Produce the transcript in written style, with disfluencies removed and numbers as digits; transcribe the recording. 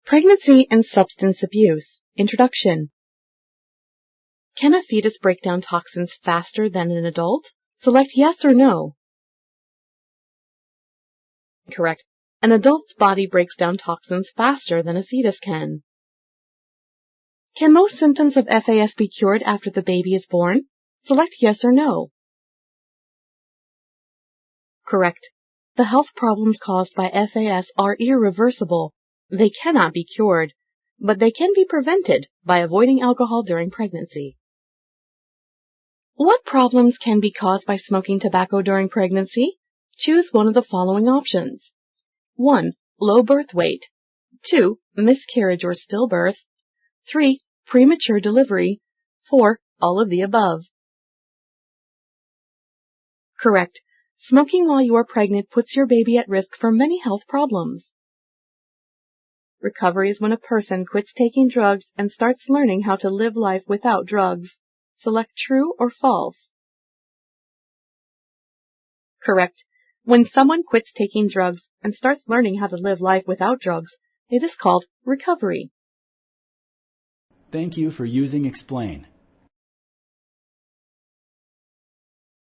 Pregnancy and substance abuse. Introduction. Can a fetus break down toxins faster than an adult? Select yes or no. Correct. An adult's body breaks down toxins faster than a fetus can. Can most symptoms of FAS be cured after the baby is born? Select yes or no. Correct. The health problems caused by FAS are irreversible. They cannot be cured, but they can be prevented by avoiding alcohol during pregnancy. What problems can be caused by smoking tobacco during pregnancy? Choose one of the following options. 1. Low birth weight. 2. Miscarriage or stillbirth. 3. Premature delivery. 4. All of the above. Correct. Smoking while you are pregnant puts your baby at risk for many health problems. Recovery is when a person quits taking drugs and starts learning how to live life without drugs. Select true or false. Correct. When someone quits taking drugs and starts learning how to live life without drugs, it is called recovery. Thank you for using Explain.